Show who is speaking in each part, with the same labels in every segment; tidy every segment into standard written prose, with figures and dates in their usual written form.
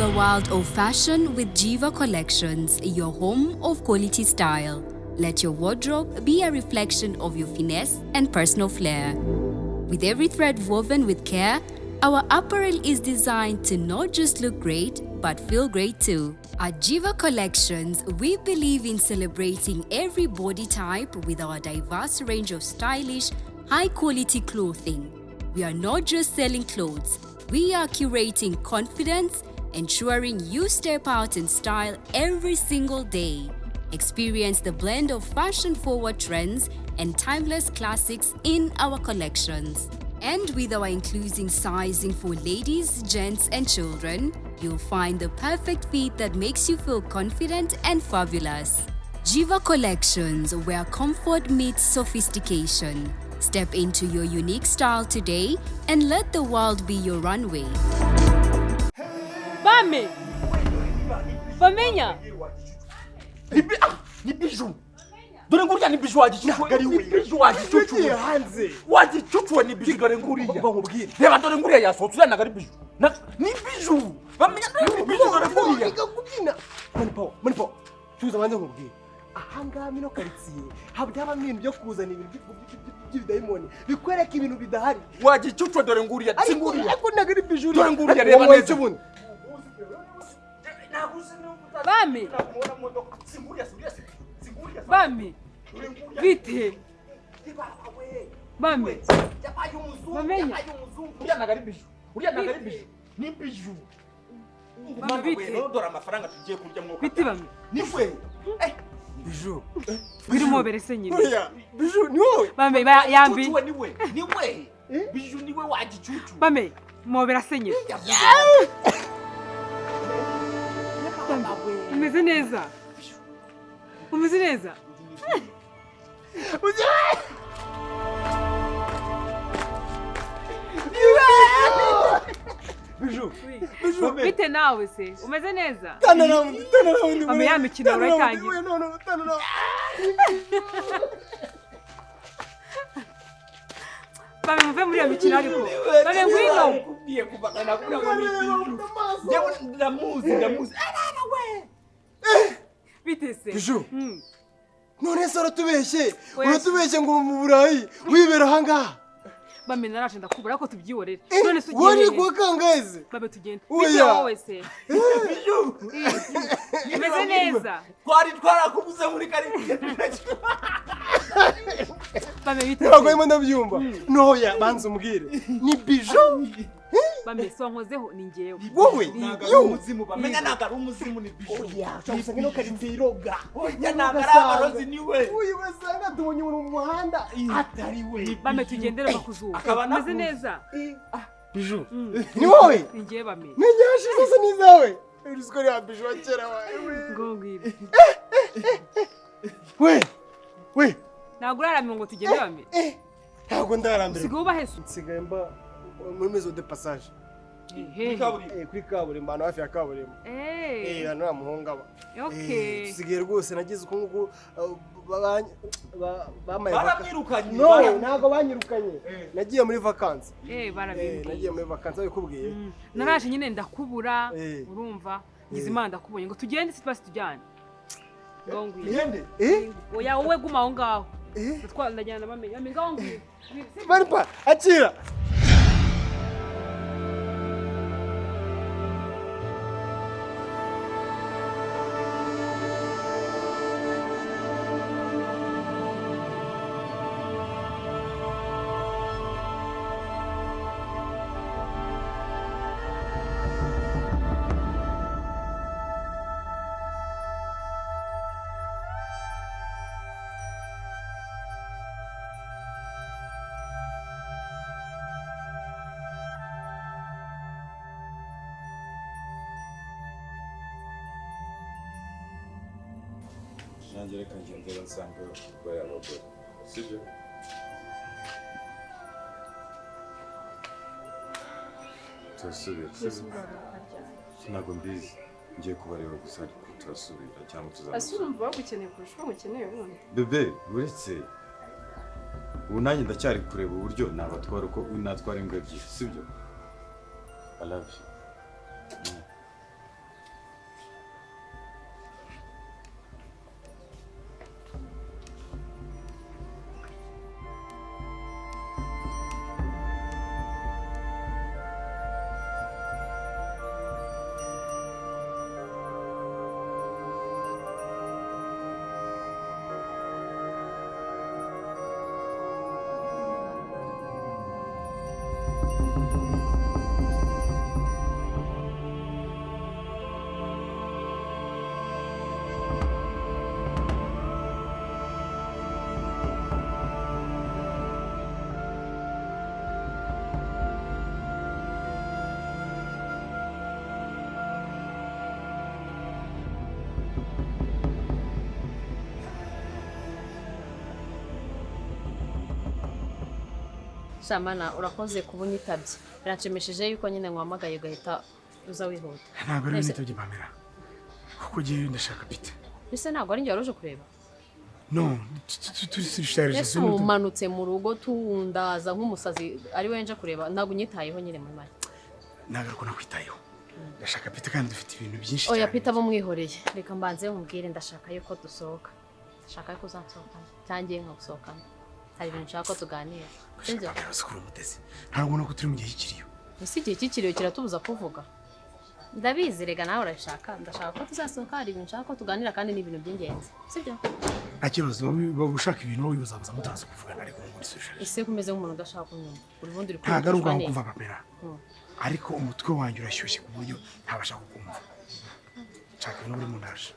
Speaker 1: the world of fashion with Jiva Collections, your home of quality style. Let your wardrobe be a reflection of your finesse and personal flair. With every thread woven with care, our apparel is designed to not just look great, but feel great too. At Jiva Collections, we believe in celebrating every body type with our diverse range of stylish, high-quality clothing. We are not just selling clothes, we are curating confidence, ensuring you step out in style every single day. Experience the blend of fashion-forward trends and timeless classics in our collections. And with our inclusive sizing for ladies, gents, and children, you'll find the perfect fit that makes you feel confident and fabulous. Jiva Collections, where comfort meets sophistication. Step into your unique style today and let the world be your runway.
Speaker 2: Bame! Bamenya!
Speaker 3: Ni bijou. Dore nguriya ni bijou wagicucu. Ni bijou wagicucu. Hanze. Wagicucu ni bijou dore nguriya. Bakubwira. Reba dore nguriya yasohotse yana gari bijou. Ni bijou. Bamenya ni bijou dore nguriya. Ikakubwina. Manipo. Tuza banze nkubwira. Ahanga mino karitsiye. Habya ibintu byo kuzana ibintu by'Iimoney. Bikwereka ibintu bidahari. Wagicucu dore nguriya. Singuriya. Ariko nagari bijou. Dore nguriya reba neza ubundi.
Speaker 2: Bame! Bame! Vite! Bame! Bamenya!
Speaker 3: Uriya nagari bijou. Ni bijou.
Speaker 2: Bame vite!
Speaker 3: Dore amafaranga tugiye kurya mwuka.
Speaker 2: Vite bame!
Speaker 3: Ni we. Bijou.
Speaker 2: Birimo berese nyine.
Speaker 3: Oya, bijou ni wowe.
Speaker 2: Bame yambi.
Speaker 3: Cucu ni we. Ni we. Bijou ni we wagicucu.
Speaker 2: Bame mo berase nyine. Umeze neza. Umeze neza.
Speaker 3: Bijou.
Speaker 2: Bijou. Bite nawe se. Umeze neza.
Speaker 3: Tana round.
Speaker 2: Bame ya mikino uratangiye.
Speaker 3: No, tana round.
Speaker 2: Bame muve muri ya mikino ariko. Bame ngwino.
Speaker 3: Kubiye kubakana kuri ngo ni bijou. Yewe ndamuzi. Ara we.
Speaker 2: Bite se.
Speaker 4: Bijou. None se uratubeshye ngo mu Burayi wibera hanga.
Speaker 2: Bame naraje ndakubura ko tubyiworera.
Speaker 4: None se ugiye. Wari kwa kangaze.
Speaker 2: Bame tugenda. Bite wowe se.
Speaker 3: Bijou.
Speaker 2: Umeze neza.
Speaker 3: Twarakubuze muri karitsiye.
Speaker 2: Bame bite.
Speaker 4: Ntabwo arimo ndabyumva. Noya banza umbwire. Ni bijou.
Speaker 2: Bame so nkozeho ni ngewe.
Speaker 4: Wowe
Speaker 3: yo umuzimu bamenya nagara umuzimu ni bijou.
Speaker 4: Oya, cyangwa ngino karitsiye iroga.
Speaker 3: Oya nagara abarozi ni we.
Speaker 4: Uyu basanga tubonye mu muhanda atari we.
Speaker 2: Bame tugendere bakuzuba. Umeze neza.
Speaker 4: Bijou. Ni wowe?
Speaker 2: Ni ngewe bame.
Speaker 4: Menyashe zose ni zawe. Uriziko ya bijou akera wawe.
Speaker 2: Ngongwire.
Speaker 4: We.
Speaker 2: Ntabwo uraramye ngo tugende bame.
Speaker 4: Ntabwo ndarambiwe.
Speaker 2: Sigaho bahese.
Speaker 4: Nsigaye mba muri maison de passage. Kuri kaburimbo hano hafi ya kaburimbo. Hano muhonga ba.
Speaker 2: Okay.
Speaker 4: Nsigaye rwose nagize uko nguko bamaye.
Speaker 3: Baramwirukanye.
Speaker 4: No, ntabwo banyirukanye. Nagiye muri vacances.
Speaker 2: Barabimbwiye.
Speaker 4: Nagiye muri vacances abikubwiye.
Speaker 2: Naraje nyine ndakubura urumva ngize imana ndakubonye ngo tugende sipasi tujyane. Ngongwire. Oya wowe guma aho ngaho. Ndajyana bamenya ngongwire.
Speaker 4: Baripa akira.
Speaker 5: nanjye reka ngendera nsanga bari abagore sibyo turasubira ntabwo mbizi ngiye kubareba gusa ariko turasubira cyangwa tuzamura
Speaker 6: asumva bagukeneye kurusha uko mukeneye ubundi
Speaker 5: bebe uretse ubu nanjye ndacyari kureba uburyo nabatwara uko natwara imbwa ebyiri sibyo I love you
Speaker 7: Shamana urakoze kubunyitabye. Biranshimishije yuko nyine nkwamagaye ugahita uza wihuta.
Speaker 4: Ntabwo ari nitabye Bamenya. Kuko giye ndashaka pita.
Speaker 7: Ese ntabwo ari njye waje kureba?
Speaker 4: No, turisharije.
Speaker 7: Ese umanutse mu rugo tundaza nk'umusazi ari wenje kureba ntabwo unyitayeho nyine muri make.
Speaker 4: Nagaruko nakwitayeho. Ndashaka pita kandi dufite ibintu byinshi cyane.
Speaker 7: Oya pita bamwihoreye. Reka mbanze nkubwire ndashaka yuko dusohoka. Ndashaka yuko uzansohokana. Cyangiye nkagusohokana. Hari ibintu nshaka ko tuganira.
Speaker 4: Sibyo? Ntabwo umutesi. Ntabwo nako turi mu gihe cy'ikiriyo.
Speaker 7: Ese igihe cy'ikiriyo kiratubuza kuvuga. Ndabizi rega nawe urashaka. Ndashaka ko tuzasohoka hari ibintu nshaka ko tuganira kandi ni ibintu by'ingenzi. Sibyo?
Speaker 4: Akibazo ushaka ibintu wibuzabuza mutaza kuvugana ariko ngo nisubije.
Speaker 7: Ese kumeze nk'umuntu udashaka kunyumva. Uri bundi uri
Speaker 4: Ntagaruka kumva Bamenya. Ariko umutwe wanjye urashyushye ku buryo ntabasha kukumva. Nshaka ibintu buri mundaje.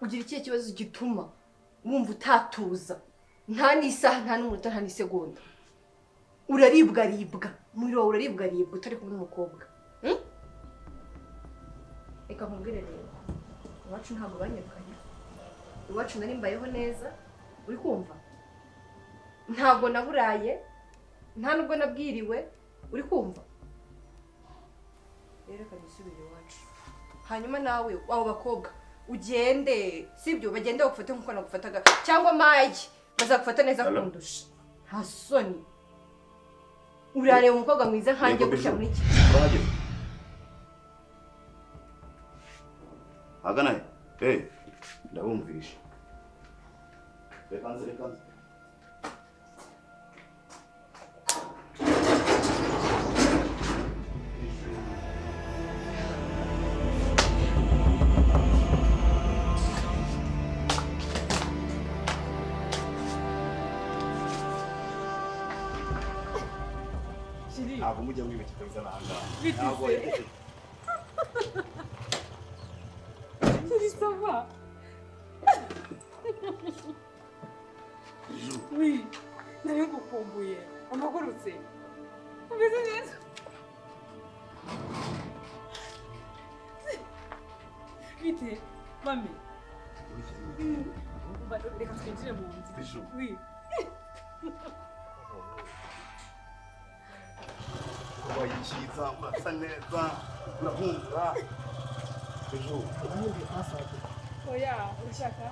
Speaker 8: Ugira ikihe kibazo gituma wumva utatuza nta n'isaha nta n'umunota nta n'isegonda uraribwa muri wowe uraribwa utari kumwe n'umukobwa reka nkubwire rero iwacu ntabwo banyirukanye iwacu nari mbayeho neza uri kumva ntabwo naburaye nta nubwo nabwiriwe uri kumva rero reka nisubire iwacu hanyuma nawe wabo bakobwa ugende sibyo bagende bagufate nkuko nagufataga cyangwa mayi bazagufata neza kundusha nta soni urareba umukobwa mwiza nkanjye gutya muri iki
Speaker 9: agana ndabumvisha reka nze ntabwo mujya mwibukira izana ahangaha ntabwo
Speaker 2: Sava. Oui, nari ngukumbuye amagurutse umeze neza bite mami reka twinjire mu nzu oui
Speaker 9: wayikiza urasa neza urahumura ejo
Speaker 2: oya urashaka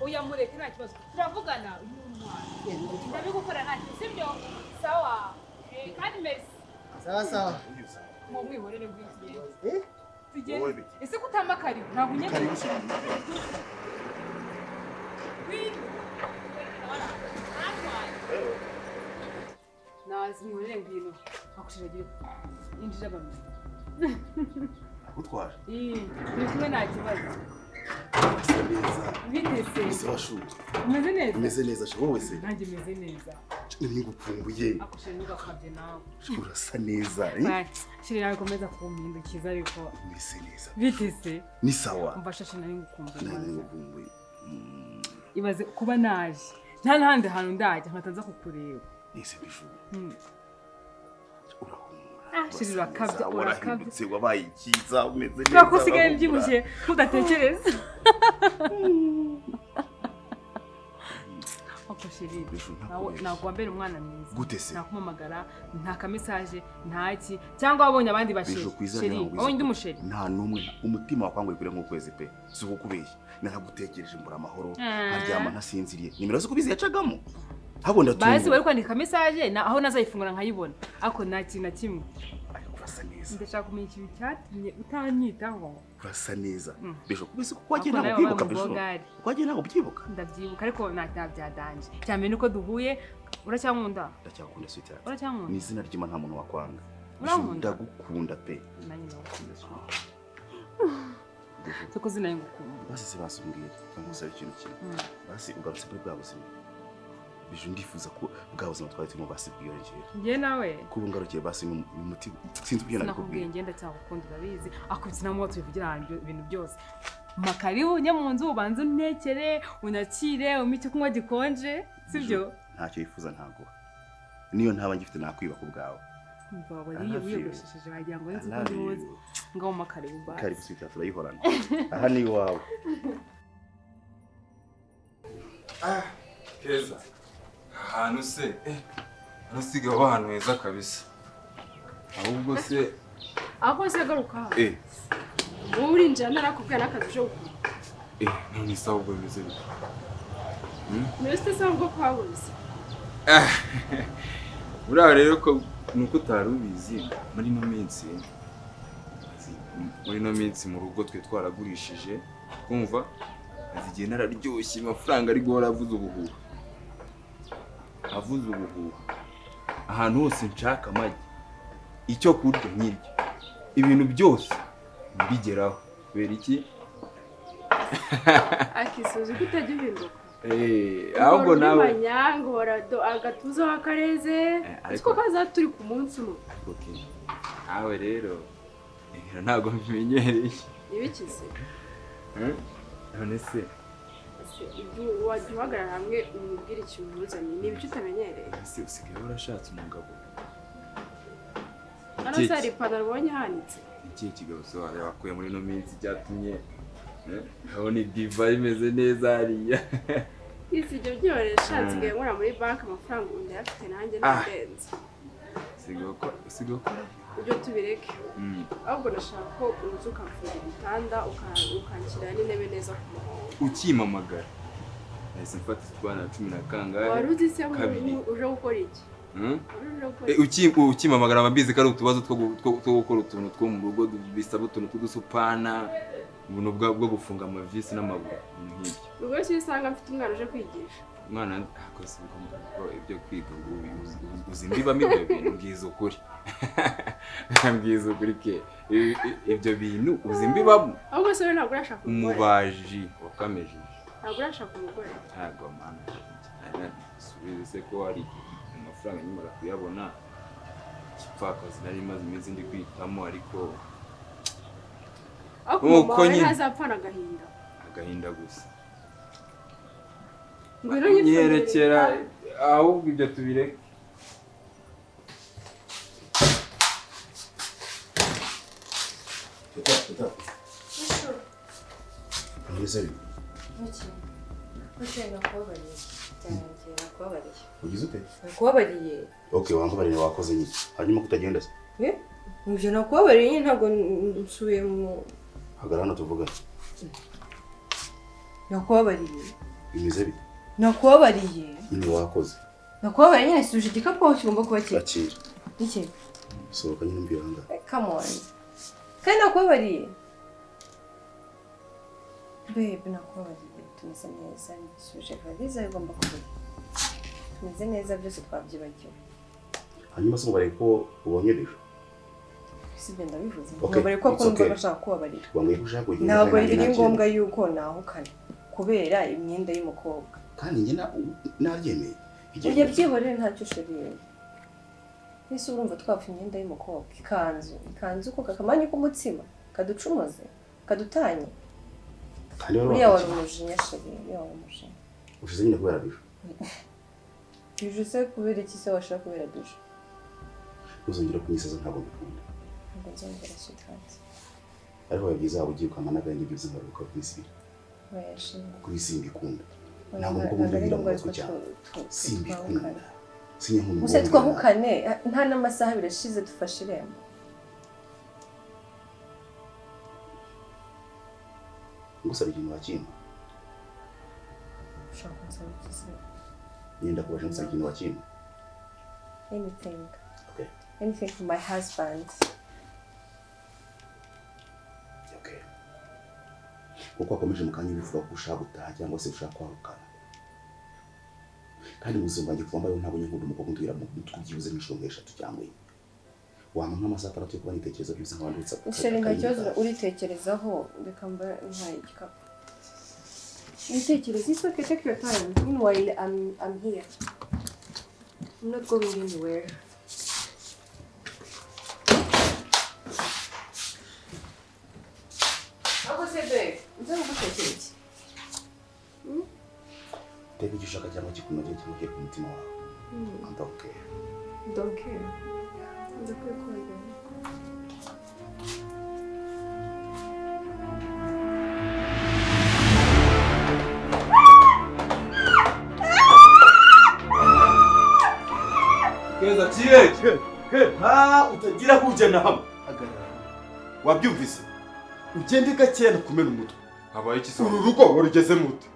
Speaker 2: oya mureke nta kibazo turavugana uyu mwana ndabigukora nta kibazo sibyo sawa kandi mesi
Speaker 4: sawa
Speaker 2: mu mwihorere bw'ikigenge tugende ese kutamba karibu ntabwo unyemeye nazi mwihorere ngwino akushiragira injira bamwe
Speaker 9: utwara
Speaker 2: turi kumwe nta kibazo bitese
Speaker 9: ese washu
Speaker 2: umeze neza
Speaker 9: umeze neza sho wowe se
Speaker 2: nanjye meze neza
Speaker 9: nigukumbuye
Speaker 2: akushira ntugakabye nawe
Speaker 9: urasa neza
Speaker 2: shiri nawe komeza kumpindukiza ariko
Speaker 9: umeze neza
Speaker 2: bitese
Speaker 9: ni sawa
Speaker 2: umva shashi nari ngukumbuye
Speaker 9: nigukumbuye
Speaker 2: ibaze kuba naje nta n'ahandi hantu ndajya nkatanza kukureba
Speaker 9: ese bishu
Speaker 2: shiri urakabye
Speaker 9: urahindutse wabaye ikiza umeze neza
Speaker 2: urako usigaye mbyibushye ntudatekereza ako shiri ntabwo wambere umwana mwiza
Speaker 9: gute se
Speaker 2: nakumamagara nta kamisaje ntaki cyangwa wabonye abandi bashiri shiri wabonye undi musheri
Speaker 9: nta numwe umutima wakwanguye kure nk'ukwezi pe si ukubeshya naragutekereje mbura amahoro nkaryama ntasinziriye nimero zo kubizi yacagamo habonda tu
Speaker 2: basi wari kwandika message aho nazayifungura nkayibona ako nta kintu na kimwe
Speaker 9: ariko urasa neza
Speaker 2: ndashaka kumenya ikintu cyatumye utanyitaho
Speaker 9: urasa neza bisho kubise ko wagiye ntabwo byibuka bisho wagiye ntabwo byibuka
Speaker 2: ndabyibuka ariko nta byadanje cyane nuko duhuye uracyankunda
Speaker 9: ndacyakunda sweetheart
Speaker 2: uracyankunda
Speaker 9: ni izina ry'Imana nta muntu wakwanga ndagukunda pe
Speaker 2: nanjye ndagukunda soko zinaye ngukunda
Speaker 9: basi se basumbwira ngusaba ikintu kimwe basi ugarutse kuri bwa buzima bije ndifuza ko bwa buzima twari turimo basi bwiyongera
Speaker 2: ngiye nawe
Speaker 9: kuba ngarukiye basi mu muti sinzi ubyo
Speaker 2: nakubwiye ngenda cyagukunda urabizi akubitse na moto bivugira ibintu byose makaribu nye mu nzu ubanze untekere unakire umite kunywa gikonje sibyo
Speaker 9: ntacyo yifuza ntago niyo ntaba ngifite nakwiba ku bwawe
Speaker 2: mbaba wiyogoshesheje wagira ngo nzi ko ndiwoze ngaho makaribu basi
Speaker 9: karibu sweetheart turayihorana aha ni iwawe
Speaker 5: Keza. Ahantu se hano sigaho ahantu heza kabisa. Ahubwo se
Speaker 6: aho se garuka. Wowe urinjira narakubwira n'akazi cyo gukora.
Speaker 5: none se ahubwo bimeze bite?
Speaker 6: Mbese se ahubwo kwabuze.
Speaker 5: Buriya rero ko nuko utari ubizi muri no minsi mu rugo twe twaragurishije kumva azigiye nararyoshye amafaranga ari guhora avuze ubuhuha ahantu hose nshaka amagi icyo kurya nk'iryo ibintu byose bigeraho kubera iki
Speaker 6: Akisuzi kutajya uhinduka.
Speaker 5: ahubwo nawe
Speaker 6: manyangora agatuzo akareze ariko kaza turi ku munsi umwe.
Speaker 5: Nawe rero ntabwo mbimenyereye
Speaker 6: Ibikize.
Speaker 5: None se
Speaker 6: wajya uhagarara hamwe umubwira ikintu uzanye ni ibyo utamenyereye.
Speaker 5: ese usigaye warashatse umugabo
Speaker 6: Hano se hari ipantaro ubonye hanitse.
Speaker 5: ikihe kigabo se wakuye muri ino minsi cyatumye urabona idiva imeze neza hariya
Speaker 6: Isi ibyo byoresha nsigaye nkora muri banki amafaranga undi afite nanjye ndenze.
Speaker 5: Sigaye ukora
Speaker 6: Ibyo tubireke. Ahubwo nashaka ko uza ukamfura ibitanda ukanshyira n'intebe neza ku murongo.
Speaker 5: ukimamagara nahise mfata utwana 10 na kangahe
Speaker 6: Wari uzi se uje gukora iki?
Speaker 5: ukimamagara amabizi ko ari utubazo two gukora utuntu two mu rugo bisaba utuntu tw'udusupana ubuntu bwo gufunga amavisi n'amaguru nk'ibyo.
Speaker 6: Ubwo se usanga mfite umwana uje kwigisha.
Speaker 5: Umwana akose ibyo kwiga uzimbibamo ibyo bintu ngizo ukuri. Ngizo ukuri ke ibyo bintu uzimbibamo.
Speaker 6: Ahubwo se ntabwo urashaka umugore.
Speaker 5: Umubaji wakameje.
Speaker 6: Ntabwo urashaka umugore.
Speaker 5: Ntabwo mana. Subize ko ari amafaranga nyuma kuyabona. Kipfakazi nari maze imeze ndi kwitamo ariko
Speaker 6: uko nyine ntazapfana agahinda
Speaker 5: gusa.
Speaker 6: Ngwino
Speaker 5: nyerekera ahubwo ibyo tubireke.
Speaker 9: Tata. Ngize ugize ute?
Speaker 8: Nakubabariye.
Speaker 9: Okay, wambabariye wakoze nyiki. Hanyuma kutagenda se?
Speaker 8: Nje nakubabariye ntabwo nsubiye mu
Speaker 9: hagarana tuvuga.
Speaker 8: Nakubabariye.
Speaker 9: Bimeze bite?
Speaker 8: Nakubabariye.
Speaker 9: Ni wakoze.
Speaker 8: Nakubabariye nyine suje igikapu aho kigomba kuba kiri.
Speaker 9: Akira.
Speaker 8: Iki?
Speaker 9: Sohoka nyine mbiranga.
Speaker 8: Come on. Kandi nakubabariye. Babe, nakubabariye. Tumeze neza, suje valiza igomba kuba. Tumeze neza byose twabyibagiwe.
Speaker 9: Hanyuma se mubare ko ubonye bijo.
Speaker 8: Sibyo ndabivuze. Mubare ko kumva bashaka kubabarira.
Speaker 9: Wamwe gushaka kugenda.
Speaker 8: Ntabwo biri ngombwa yuko nahukana kubera imyenda y'umukobwa.
Speaker 9: Kandi njye naryemeye.
Speaker 8: Ujye byihorere ntacyo shiriye. Ese urumva twapfa imyenda y'umukobwa ikanzu ko kakamanye k'umutsima kaducumoze kadutanye.
Speaker 9: Kandi
Speaker 8: uriya wari umujinya shiriye yawe umujinya.
Speaker 9: Ushize nyine kubera bijo.
Speaker 8: Bijo se kubera iki se washaka kubera bijo?
Speaker 9: Uzongera kunyisaza ntabwo bikunda.
Speaker 8: Ngo nzongera sweetheart.
Speaker 9: Ariko yagize abo ugiye kwamana kandi byo ngaruka kwisira.
Speaker 8: Weshi.
Speaker 9: Kwisimba ikunda. Ntabwo mukunda kugira ngo cyane. Simba ikunda. Sinyamuntu.
Speaker 8: Muse twahukane nta n'amasaha birashize dufashe irembo.
Speaker 9: Ngusaba ikintu wakimpa.
Speaker 8: Ushaka nsaba iki?
Speaker 9: Yenda kubasha nsaba ikintu wakimpa.
Speaker 8: Anything.
Speaker 9: Okay.
Speaker 8: Anything for my husband.
Speaker 9: Okay. Uko akomeje mukanya bivuga ko ushaka gutaha cyangwa se ushaka kwahukana. Kandi muzumva ngiye kwambaye ntabwo nyinkunda umukobwa ndwira mu twibyibuze n'ishonga 3 cyangwa 4. Wampa nk'amasaha 3 yo kuba nitekereza byose nkabandutsa.
Speaker 8: Isheri nta kibazo uritekerezaho reka mba ntaye igikapu. Nitekereza iso take your time. Meanwhile I'm here. I'm not going anywhere. Ako se babe, nza gutekereza.
Speaker 9: Teka icyo ushaka cyangwa kikunoge cyangwa kiri ku mutima wawe. Okay.
Speaker 8: Don't care. Ndakwiye.
Speaker 4: utagira kujana hamwe. Hagarara. Wabyumvise? Ugende gake kumena umutwe.
Speaker 5: Habaye iki se?
Speaker 4: Uru rugo warugeze mute?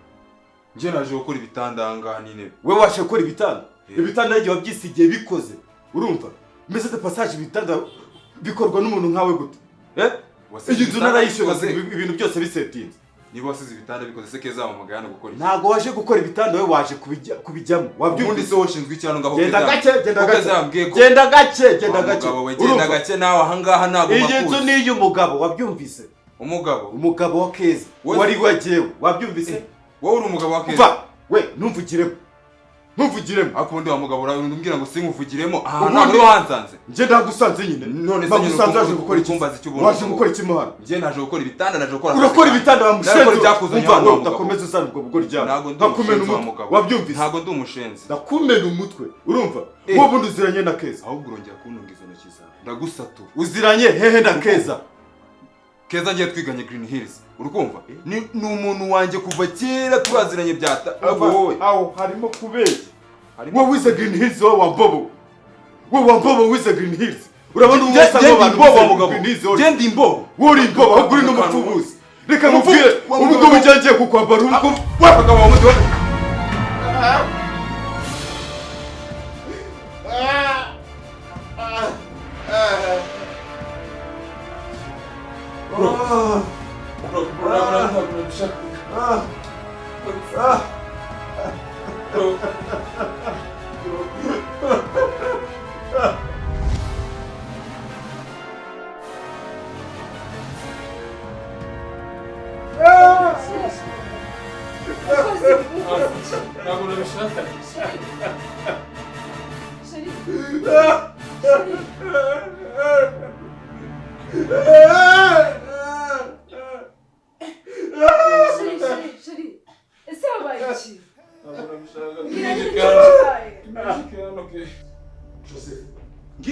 Speaker 5: Nje naje gukora ibitanda ngaha n'intebe.
Speaker 4: We washe gukora ibitanda. Ibitanda igihe wabyisigiye bikoze. Urumva? Mbese de passage ibitanda bikorwa n'umuntu nkawe gute? Iyi nzu narayishoboze ibintu byose bisetinze.
Speaker 5: Niba wasize ibitanda bikoze se keza amagana gukora.
Speaker 4: Ntago waje gukora ibitanda we waje kubijyamo.
Speaker 5: Wabyumvise washinzwe icyano ngaho
Speaker 4: genda gake.
Speaker 5: Genda
Speaker 4: gake.
Speaker 5: Genda gake nawe ahangaha nago
Speaker 4: makuzi. Iyi nzu ni y'umugabo wabyumvise. Umugabo wa Keza. Wari wajewe wabyumvise.
Speaker 5: Wowe uri umugabo wa Keza.
Speaker 4: We numvugiremo.
Speaker 5: Akundi wa mugabo urambwira ngo sinkuvugiremo. Aha ntabwo hansanze.
Speaker 4: Nje ndagusanze nyine.
Speaker 5: None se nyine
Speaker 4: waje gukora icyumbazi cy'ubuntu. Waje gukora ikimuhana.
Speaker 5: Nje naje gukora ibitanda naje gukora.
Speaker 4: Urakora ibitanda bamushenze.
Speaker 5: Nakora ibyakuzanye hano.
Speaker 4: Ndakomeza usana ubwo bugori ryabo.
Speaker 5: Nakumena umutwe.
Speaker 4: Wabyumvise.
Speaker 5: Ntago ndi umushenzi.
Speaker 4: Ndakumena umutwe. Urumva? Wowe bundi uziranye na Keza.
Speaker 5: Ahubwo urongera kuntunga izo ntoki zawe. Ndagusatu.
Speaker 4: Uziranye hehe na Keza.
Speaker 5: Keza ngiye twiganye Green Hills. Urukumva? Ni umuntu wanje kuva kera turaziranye byata.
Speaker 4: Aho harimo kubeshya. Wowe wize Green Hills wowe wambobo wize Green Hills. Urabona umusa n'abantu
Speaker 5: mugabo. Genda imbobo.
Speaker 4: Wuri imbobo ahubwo uri n'umufubuzi. Reka mubwire umugabo ujyagiye kukwambara urugo.
Speaker 5: Wapaka wa mutu.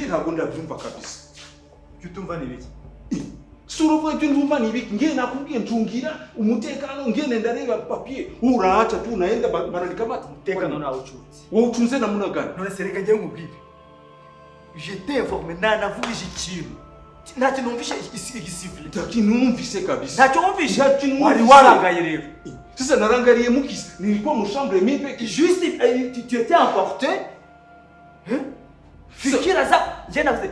Speaker 3: Ntabwo ndabyumva kabisa. Cyutumva nibiki? Suruva cyumva nibiki? Ngiye nakubwiye ntungira umutekano ngene ndareba papier. Uraacha tu naenda banandika mata
Speaker 4: umutekano nawe ucunze.
Speaker 3: Wowe ucunze na munagana.
Speaker 4: None se reka njye nkubwire. J'étais informé navugije ikintu. Ntacyo numvishe igisivile.
Speaker 3: Ntacyo numvise kabisa.
Speaker 4: Ntacyo numvishe. Wari warangaye rero.
Speaker 3: Sasa narangariye mukisi. Nilikuwa mu chambre mimi
Speaker 4: juste tu étais emporté. Hein? Fikira za njye navuze.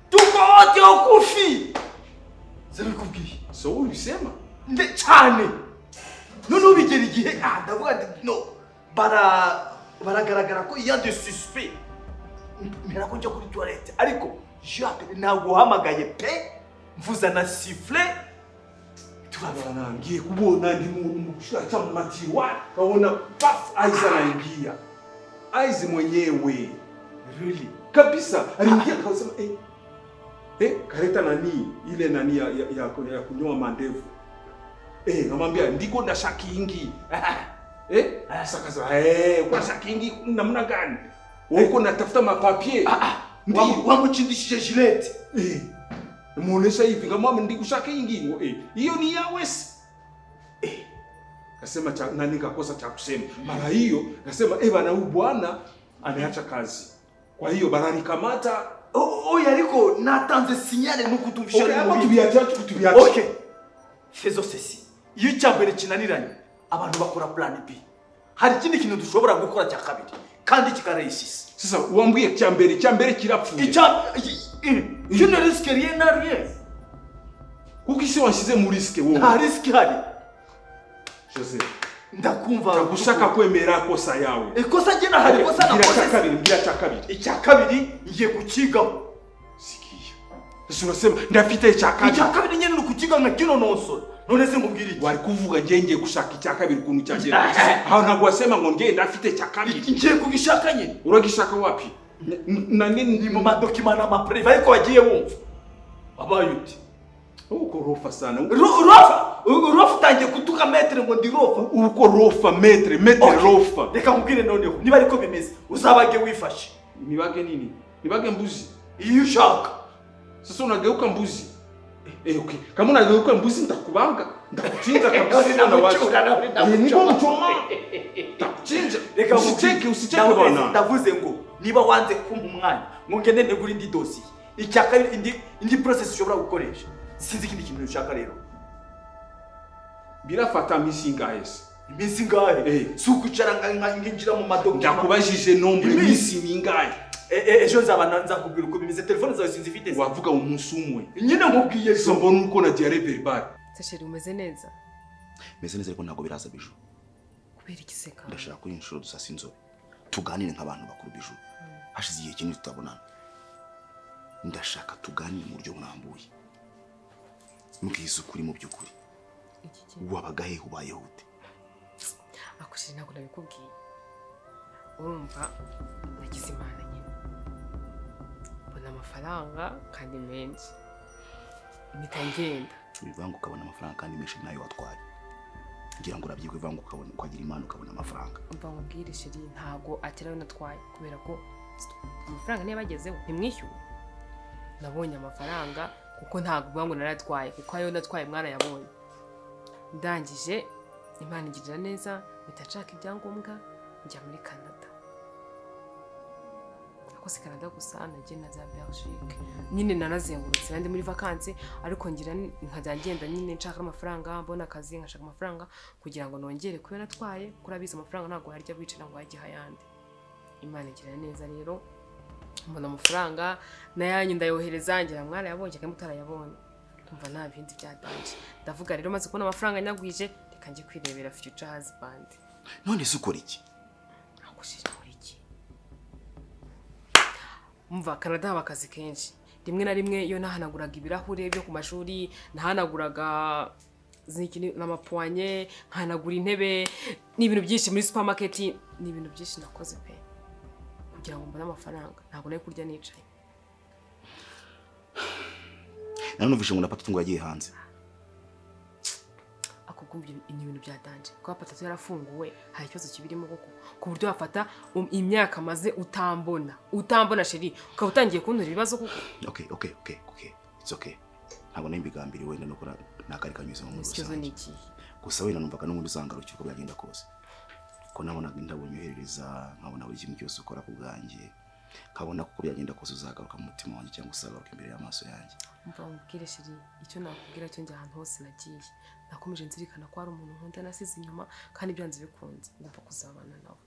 Speaker 4: Tuko wote ukufi. Zabikubwiye.
Speaker 3: So ubisema?
Speaker 4: Nde cyane. None ubigera igihe ndavuga ati no. Baragaragara ko il y a des suspects. Mera ko njya kuri toilette ariko Jacques naguhamagaye pe mvuza na sifflet
Speaker 3: turavana ngiye kubona ndi mu gushaka mu matiwa kaona paf aiza naingia aizi mwenyewe really kabisa aliingia akasema kaleta nani ile nani ya kunyoa mandevu namwambia ndiko na shakingi sakaza kwa shakingi namna gani uko natafuta mapapier
Speaker 4: wamuchindishije Gillette
Speaker 3: muonesha hivi kama ndikushaka ingingo hiyo ni yawesi kasema nani kakosa cha kusema mara hiyo kasema bana huyu bwana ameacha kazi kwa hiyo baranikamata
Speaker 4: ariko natanze signale nuko tumshari
Speaker 3: mu tubiacha.
Speaker 4: Okay faisons ceci iyo cyambere kinaniranye abantu bakora plan B hari ikindi kintu dushobora gukora cya kabiri kandi kikarayisisa.
Speaker 3: Sasa uambie cyambere kirapfuye.
Speaker 4: Je ne risque rien à rien.
Speaker 3: Kuko isi washize mu risk wowe.
Speaker 4: Nta risk hari.
Speaker 3: Jose,
Speaker 4: ndakumva
Speaker 3: gushaka kwemera kosa yawe.
Speaker 4: Kosa jina hari kosa na kosa.
Speaker 3: Mbira cha kabiri.
Speaker 4: Icya kabiri ngiye kukigaho.
Speaker 3: Sikia. Sasa unasema ndafite icya kabiri.
Speaker 4: Icya kabiri nyene nukukiga nka kino nonso. None se ngubwira iki?
Speaker 3: Wari kuvuga ngiye gushaka icya kabiri kuntu cyagera. Aho ntabwo wasema ngo ngiye ndafite icya kabiri.
Speaker 4: Ngiye kugishaka nyene.
Speaker 3: Uragishaka wapi?
Speaker 4: Na nini mu madokima na mapreva ariko wagiye wumva. Abaye uti.
Speaker 3: Uko rofa sana.
Speaker 4: Rofa tangiye kutuka metre ngo ndi rofa.
Speaker 3: Uko rofa metre rofa.
Speaker 4: Reka nkubwire noneho niba ariko bimeze uzabage wifashe.
Speaker 3: Nibage nini? Nibage mbuzi.
Speaker 4: Iyo ushaka.
Speaker 3: Sasa unageuka mbuzi. Okay. Kama unageuka mbuzi nitakubanga. Ndakuchinja kabisa na watu. Niko mchoma. Takuchinja.
Speaker 4: Reka
Speaker 3: usicheke bwana.
Speaker 4: Ndavuze ngo
Speaker 3: niba wanze kumpa umwanya ngo ngende negura indi dosiye icyaka indi process ushobora gukoresha sinzi ikindi kintu ushaka rero
Speaker 5: birafata misi ingahe se
Speaker 3: iminsi ingahe si ukwicara nginjira mu madoka
Speaker 5: ndakubajije nombre misi mingahe
Speaker 3: ejo nzakubwira uko bimeze telefone zawe sinzi ifite
Speaker 5: wavuga umunsi umwe
Speaker 3: nyine nkubwiye
Speaker 5: so mbona uko na diare verbal
Speaker 2: Sasheri umeze neza
Speaker 9: meze neza ariko ntabwo biraza biju
Speaker 2: kubera igiseka
Speaker 9: ndashaka kuri inshuro dusasa inzobe tuganire nk'abantu bakuru biju hashize igihe kinini tutabonana ndashaka tuganire mu buryo burambuye mbwiza ukuri mu by'ukuri wabaga he ubayeho ute
Speaker 2: akushije ntabwo nabikubwiye urumva nagize imana nyine mbona amafaranga kandi menshi impita ngenda
Speaker 9: ibivanga ukabona amafaranga kandi menshi nayo watwaye ngira ngo urabyigwa ivanga ukabona ukagira imana ukabona amafaranga
Speaker 2: mva nkubwire sheri ntabwo aterayo natwaye kubera ko amafaranga niyo bagezeho ntimwishyure nabonye amafaranga kuko ntabwo uvuga ngo naratwaye kuko ayo natwaye mwana yabonye ndangije imana igirira neza mpita nshaka ibyangombwa njya muri Canada ako si Canada gusa nagiye na za Belgique nyine narazengurutse nandi muri vacances ariko ngira nkajya ngenda nyine nshaka amafaranga mbona akazi nkashaka amafaranga kugira ngo nongere kuba natwaye kurabiza amafaranga ntabwo harya bicira ngo hajye hayandi imana igirira neza rero mbona amafaranga nayanyu ndayohereza ngira mwana yabonye kandi mutarayabonye tumva nta bindi byadanje ndavuga rero maze kubona amafaranga nyagwije reka nje kwirebera future husband
Speaker 9: none se ukora iki
Speaker 2: akushira iki umva Canada haba akazi kenshi rimwe na rimwe iyo nahanaguraga ibirahure byo ku mashuri nahanaguraga zikini n'amapwanye nkanagura intebe n'ibintu byinshi muri supermarket n'ibintu byinshi nakoze pe kugira ngo mbone amafaranga ntabwo nayo kurya nicaye
Speaker 9: nanumvishe ngo napata tungo yagiye hanze
Speaker 2: akubwumva ibintu byadanje ko patatu yarafunguwe hari ikibazo kibirimo koko ku buryo wafata imyaka maze utambona sheri ukaba utangiye kuntura ibibazo koko
Speaker 9: okay it's okay ntabwo n'imbigambiri wenda no kora nakari kanyuze mu rusange
Speaker 2: ikibazo ni iki
Speaker 9: gusa wenda numvaga n'ubundi uzangarukira uko byagenda kose ko nabonaga ndabonyohereza nkabona buri kintu cyose ukora ku bwanjye nkabona ko byagenda kose uzagaruka mu mutima wanjye cyangwa uzagaruka imbere y'amaso yanjye
Speaker 2: umva mbwire sheri icyo nakubwira cyo njye ahantu hose nagiye nakomeje nzirikana ko hari umuntu nkunda nasize inyuma kandi byanze bikunze ngomba kuzabana nawe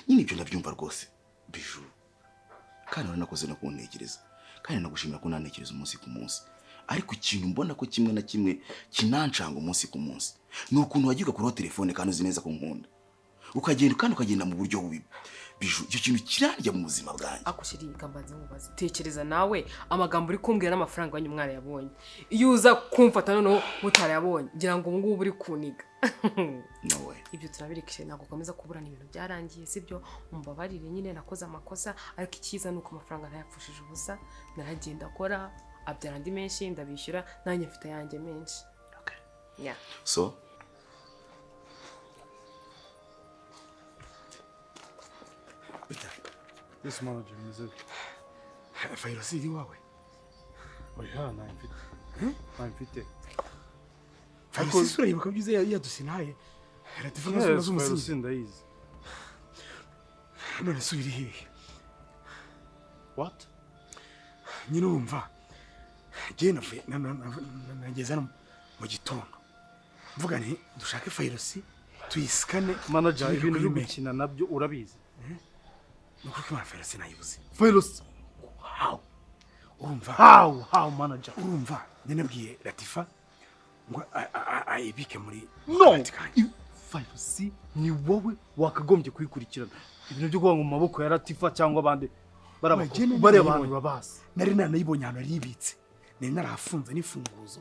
Speaker 9: nyine ibyo ndabyumva rwose biju kandi uranakoze no kuntekereza kandi nagushimira ko nantekereza umunsi ku munsi ariko ikintu mbona ko kimwe na kimwe kinancanga umunsi ku munsi ni ukuntu wagiye kuri telefone kandi uzi neza ko nkunda ukagenda mu buryo bubi biju icyo kintu kirarya mu buzima bwanjye
Speaker 2: akushiri ikambanze nkubaze tekereza nawe amagambo uri kumbwira n'amafaranga wanyu mwana yabonye iyo uza kumfata noneho mutarayabonye ngira ngo ubu ngubu uri kuniga
Speaker 9: no way
Speaker 2: ibyo turabirikishe ntabwo ukomeza kuburana ibintu byarangiye sibyo umbabarire nyine nakoze amakosa ariko icyiza nuko amafaranga ntayapfushije ubusa naragenda akora abyara andi menshi ndabishyura nanjye mfite yanjye menshi
Speaker 9: okay
Speaker 2: yeah
Speaker 9: so
Speaker 10: This manager is it?
Speaker 3: Virus iri wawe.
Speaker 10: Oya, nayimfite.
Speaker 3: Virus isura yibuka byiza yadusinaye. Ratifa nazo
Speaker 10: umusinzi ndayizi.
Speaker 3: None subiri hehe?
Speaker 10: What?
Speaker 3: Nyine urumva. Je nageze mu gitondo. Mvuga nti dushake virus tuyiskane
Speaker 10: manager ibintu byo gukina nabyo urabizi.
Speaker 3: Nuko kwa virus nayibuze.
Speaker 10: Virus
Speaker 3: how? Urumva?
Speaker 10: How manager?
Speaker 3: Urumva nabwiye Latifa ngo ayibike muri
Speaker 10: no. Virus ni wowe wakagombye kuyikurikirana. Ibintu byo kuba mu maboko ya Latifa cyangwa abandi bare abantu babazi.
Speaker 3: Nari nanayibonye hano ribitse. Nari narafunze n'ifunguzo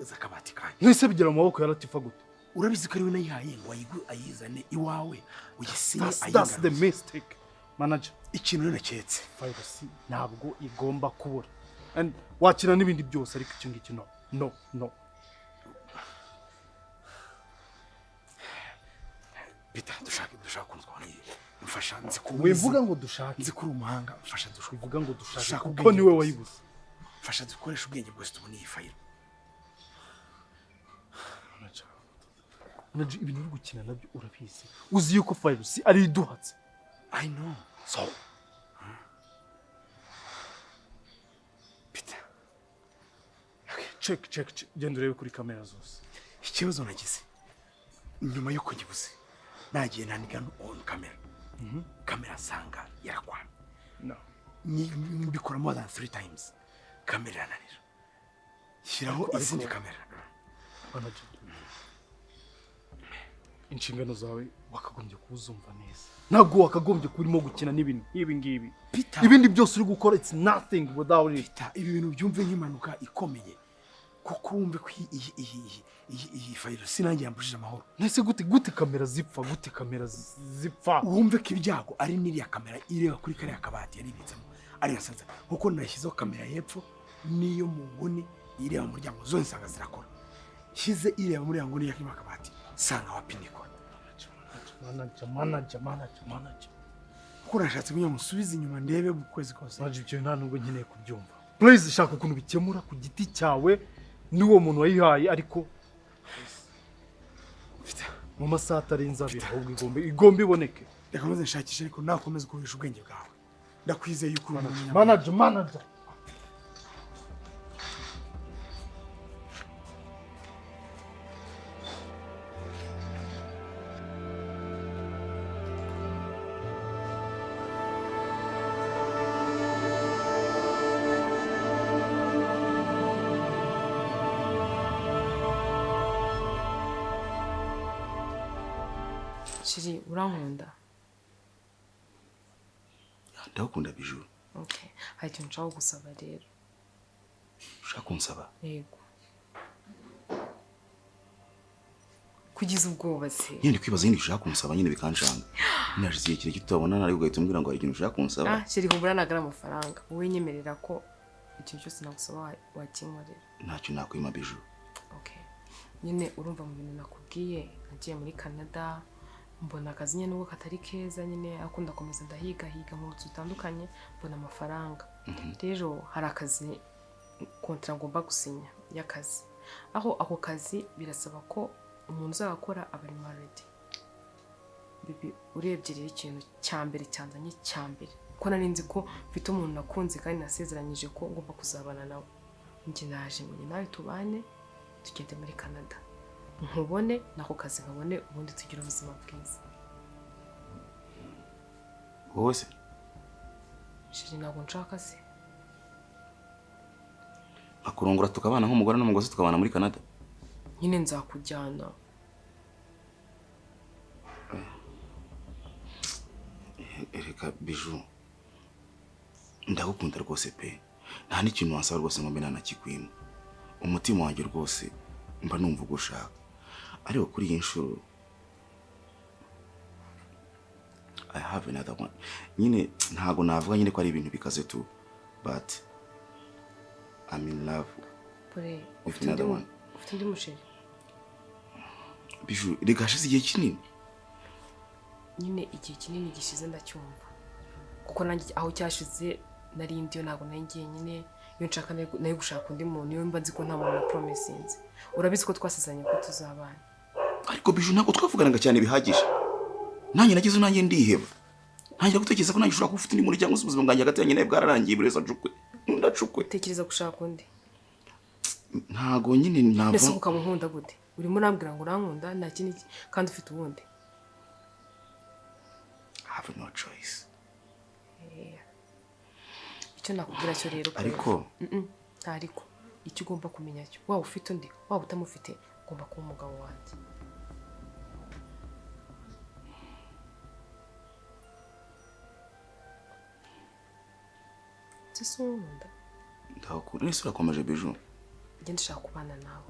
Speaker 3: zakabati kanye.
Speaker 10: Nise bigera mu maboko ya Latifa gute?
Speaker 3: Urabizi ko ari we nayihaye ngo ayizane iwawe uyisinye ayingana.
Speaker 10: That's the mistake. Manager,
Speaker 3: ikintu naketse
Speaker 10: virus ntabwo igomba kubura. And wakina n'ibindi byose ariko icyo ngiki no.
Speaker 3: Peter, dushaka kunzwana mfasha nzi ko
Speaker 10: wivuga ngo dushaka
Speaker 3: nzi ko umuhanga mfasha
Speaker 10: duvuga ngo dushaka kuko niwe wayibuze.
Speaker 3: Mfasha dukoresha ubwenge bwose tubone iyi file.
Speaker 10: Manager, ibintu uri gukina nabyo urabizi. Uzi yuko virus ari iduhatse.
Speaker 3: I know. So,
Speaker 10: check genda urebe kuri kamera zose.
Speaker 11: Ikibazo nagize nyuma yo kugibuze nagiye nandika on camera. Kamera sanga yarakwana.
Speaker 10: No.
Speaker 11: Mbikora more than 3 times. Kamera yananira. Shyiraho izindi kamera.
Speaker 10: Manager. Inshingano zawe wakagombye kuzumva neza. Ntabwo wakagombye kurimo gukina n'ibintu ibi ngibi. Ibindi byose uri gukora it's nothing without it.
Speaker 11: Ibi bintu byumve nk'impanuka ikomeye. Kuko wumve ko iyi fayiro sinangiye yambujije amahoro.
Speaker 10: Nese gute kamera zipfa zipfa.
Speaker 11: Wumve ko ibyago ari n'iriya kamera ireba kuri kariya kabati yaribitsemo. Ari yasanze kuko nashyizeho kamera yepfo niyo mu nguni ireba mu muryango zose sanga zirakora. Shize ireba muri nguni ya kabati sanga wapinikwa.
Speaker 10: Manager.
Speaker 11: Kuko nashatse kunya musubiza inyuma ndebe ukwezi kose.
Speaker 10: Manager ibyo nta nubwo nkeneye kubyumva. Please shaka ukuntu bikemura ku giti cyawe n'uwo muntu wayihaye ariko mu masaha atarenze abiri ahubwo igomba iboneke.
Speaker 11: Reka maze nshakishe ariko nakomeza kurisha ubwenge bwawe. Ndakwizeye yuko
Speaker 10: manager.
Speaker 2: Shiri urankunda?
Speaker 9: Ndakunda Bijou.
Speaker 2: Okay. Hari ikintu nshaka gusaba rero.
Speaker 9: Ushaka kunsaba?
Speaker 2: Yego. Kugize ubwoba se.
Speaker 9: Nyine kwibaza nyine ushaka kunsaba nyine bikanshanga. Naje igihe kirekire tutabona nari ugahita umbwira ngo hari ikintu ushaka kunsaba.
Speaker 2: Shiri kumbura nagara amafaranga. Wowe nyemerera ko ikintu cyose nagusaba wakinkorera.
Speaker 9: Ntacyo nakwima Bijou.
Speaker 2: Okay. Nyine urumva mu bintu nakubwiye nagiye muri Canada. Mbona akazi nyine nubwo katari keza nyine akunda komeza ndahiga mu nzu zitandukanye mbona amafaranga. Rero hari akazi kontra ngomba gusinya y'akazi. Aho ako kazi birasaba ko umuntu uzakora abari married. Bibi urebye rero ikintu cyambere cyanzanye cyambere. Ko nari nzi ko mfite umuntu nakunze kandi nasezeranyije ko ngomba kuzabana nawe. Njye naje mwe nawe tubane tugende muri Canada. Nkubone nako kazi nkabone ubundi tugira ubuzima bwiza.
Speaker 9: Wowe se?
Speaker 2: Shiri ntabwo nshaka se.
Speaker 9: Akurongora tukabana nk'umugore n'umugore tukabana muri Canada.
Speaker 2: Nyine nzakujyana.
Speaker 9: Ereka Bijou. Ndagukunda rwose pe. Nta n'ikintu wansaba rwose ngo mbe nanakikwima. Umutima wanjye rwose mba numva ugushaka. Ariko kuri iyi nshuro I have another one. Nyine ntago navuga nyine ko ari ibintu bikaze tu, but I'm in love with another one.
Speaker 2: Ufite undi musheri?
Speaker 9: Bijou, reka hashize igihe kinini.
Speaker 2: Nyine igihe kinini gishize ndacyumva. Kuko nanjye aho cyashize nari ndiyo ntago nangiye nyine iyo nshaka nayo gushaka undi muntu iyo mba nzi ko nta muntu na promisinze. Urabizi ko twasezeranye ko tuzabana.
Speaker 9: Ariko Bijou ntabwo twavuganaga cyane bihagije. Nanjye nagize nanjye ndiheba. Ntangira gutekereza ko nanjye ushobora kuba ufite indi muri cyangwa ubuzima bwanjye hagati yanjye nawe bwararangiye bureza cukwe. Ndacukwe.
Speaker 2: Tekereza gushaka undi.
Speaker 9: Ntago nyine nava.
Speaker 2: Mbese ukamunkunda gute? Urimo urambwira ngo urankunda nta kintu kandi ufite ubundi.
Speaker 9: I have no choice.
Speaker 2: Icyo nakubwira cyo rero
Speaker 9: ariko
Speaker 2: ariko icyo ugomba kumenya cyo waba ufite undi waba utamufite ugomba kuba umugabo wanjye. Tsumunda.
Speaker 9: Ndakura nese urakomeje Bijou.
Speaker 2: Ngende shaka kubana nawe.